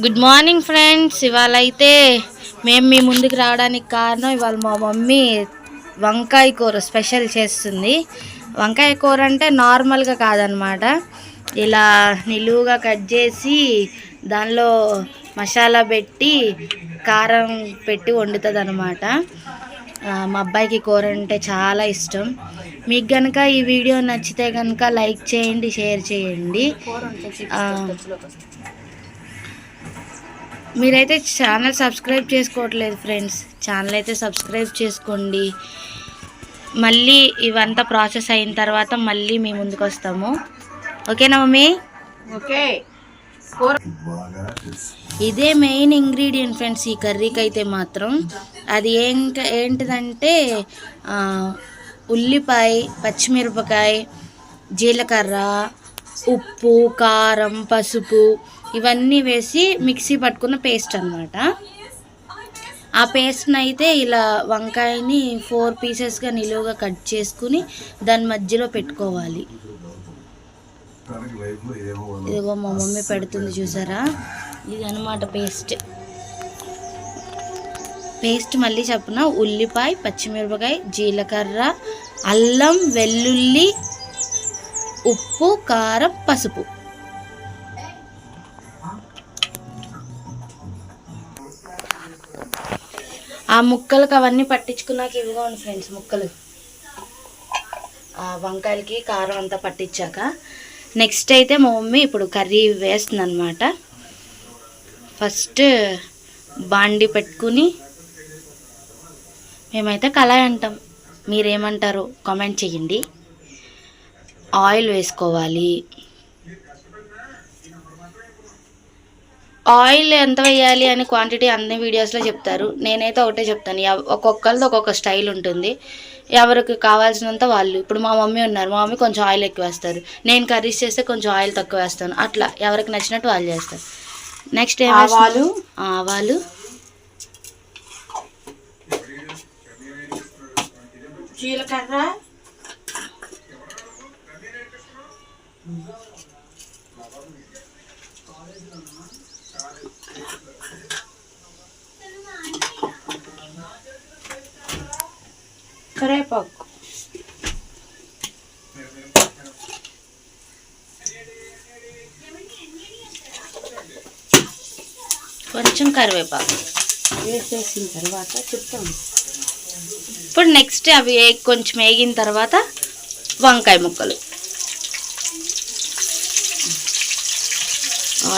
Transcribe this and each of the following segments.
Good morning friends. ఇవాళ అయితే మేము మీ ముందుకు రావడానికి కారణం, ఇవాళ మా మమ్మీ వంకాయ కూర స్పెషల్ చేస్తుంది. వంకాయ కూర అంటే నార్మల్గా కాదనమాట, ఇలా నిలువుగా కట్ చేసి దానిలో మసాలా పెట్టి కారం పెట్టి వండుతుంది అనమాట. మా అబ్బాయికి కూర అంటే చాలా ఇష్టం. మీకు కనుక ఈ వీడియో నచ్చితే కనుక లైక్ చేయండి, షేర్ చేయండి. మీరైతే ఛానల్ సబ్స్క్రైబ్ చేసుకోవట్లేదు ఫ్రెండ్స్, ఛానల్ అయితే సబ్స్క్రైబ్ చేసుకోండి. మళ్ళీ ఇవంతా ప్రాసెస్ అయిన తర్వాత మళ్ళీ మీ ముందుకు వస్తాము. ఓకేనా మమ్మీ? ఓకే. ఇదే మెయిన్ ఇంగ్రీడియంట్ ఫ్రెండ్స్ ఈ కర్రీకి అయితే మాత్రం. అది ఏంటిదంటే ఉల్లిపాయ, పచ్చిమిరపకాయ, జీలకర్ర, ఉప్పు, కారం, పసుపు ఇవన్నీ వేసి మిక్సీ పట్టుకున్న పేస్ట్ అన్నమాట. ఆ పేస్ట్ని అయితే ఇలా వంకాయని 4 పీసెస్గా నిలువుగా కట్ చేసుకుని దాని మధ్యలో పెట్టుకోవాలి. ఇదిగో మా మమ్మీ పెడుతుంది చూసారా, ఇది అనమాట పేస్ట్. మళ్ళీ చెప్పున ఉల్లిపాయ, పచ్చిమిరపకాయ, జీలకర్ర, అల్లం, వెల్లుల్లి, ఉప్పు, కారం, పసుపు. ఆ ముక్కలకు అవన్నీ పట్టించుకున్నాక ఇవిగోండి ఫ్రెండ్స్ ముక్కలు. ఆ వంకాయలకి కారం అంతా పట్టించాక నెక్స్ట్ అయితే మా మమ్మీ ఇప్పుడు కర్రీ వేస్తుంది అనమాట. ఫస్ట్ బాండి పెట్టుకుని, మేమైతే కళాయి అంటాం, మీరేమంటారో కామెంట్ చేయండి. ఆయిల్ వేసుకోవాలి. ఆయిల్ ఎంత వేయాలి అని క్వాంటిటీ అన్ని వీడియోస్లో చెప్తారు, నేనైతే ఒకటే చెప్తాను. ఒక్కొక్కరిది ఒక్కొక్క స్టైల్ ఉంటుంది, ఎవరికి కావాల్సినంత వాళ్ళు. ఇప్పుడు మా మమ్మీ ఉన్నారు, మా మమ్మీ కొంచెం ఆయిల్ ఎక్కువ వేస్తారు, నేను కర్రీస్ చేస్తే కొంచెం ఆయిల్ తక్కువ వేస్తాను. అట్లా ఎవరికి నచ్చినట్టు వాళ్ళు చేస్తారు. నెక్స్ట్ ఆవాలు, జీలకర్ర, కరివేపాకు, కొంచెం కరివేపాకు వేసేసిన తర్వాత చెప్తాము. ఇప్పుడు నెక్స్ట్ అవి కొంచెం వేగిన తర్వాత వంకాయ ముక్కలు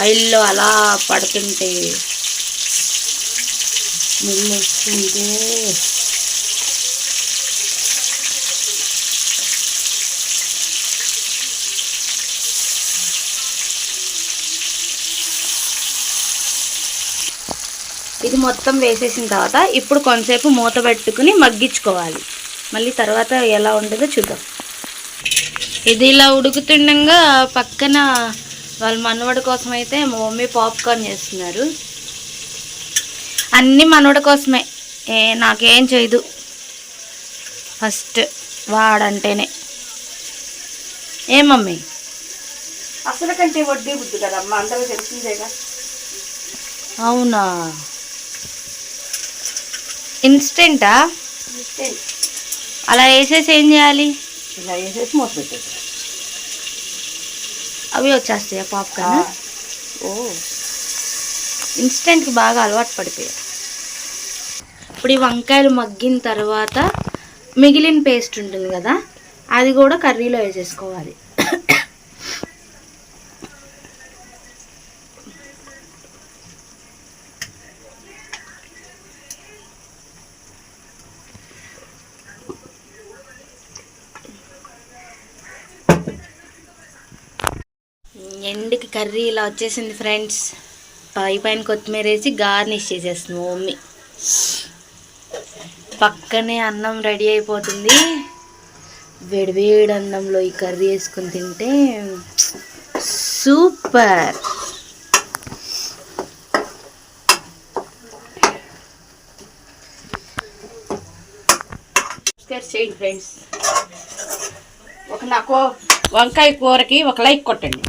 ఆయిల్లో అలా పడుతుంటే వస్తుంటే ఇది మొత్తం వేసేసిన తర్వాత ఇప్పుడు కొంతసేపు మూత పెట్టుకుని మగ్గించుకోవాలి. మళ్ళీ తర్వాత ఎలా ఉంటుందో చూద్దాం. ఇది ఇలా ఉడుకుతుండగా పక్కన వాళ్ళ మనవడి కోసం అయితే మా మమ్మీ పాప్కార్న్ చేస్తున్నారు. అన్నీ మనవడి కోసమే, నాకేం చేయదు. ఫస్ట్ వాడంటేనే. ఏ మమ్మీ? అసలు కంటే వడ్డీ బుద్ధి కదమ్మా, అందరూ తెలిసిందేగా. అవునా? ఇన్స్టెంటా? అలా వేసేసి ఏం చేయాలి? ఇలా వేసేసి మూత పెట్టేసి అవి వచ్చేస్తాయా పాప్కార్న్? ఓ, ఇన్స్టెంట్కి బాగా అలవాటు పడిపోయాయి. ఇప్పుడు ఈ వంకాయలు మగ్గిన తర్వాత మిగిలిన పేస్ట్ ఉంటుంది కదా, అది కూడా కర్రీలో వేసేసుకోవాలి. ఎండికి కర్రీ ఇలా వచ్చేసింది ఫ్రెండ్స్. పైన కొత్తిమీర వేసి గార్నిష్ చేసేస్తుంది మా మమ్మీ. పక్కనే అన్నం రెడీ అయిపోతుంది. వేడివేడి అన్నంలో ఈ కర్రీ వేసుకొని తింటే సూపర్. చేయండి ఫ్రెండ్స్. నాకు వంకాయ కూరకి ఒక లైక్ కొట్టండి.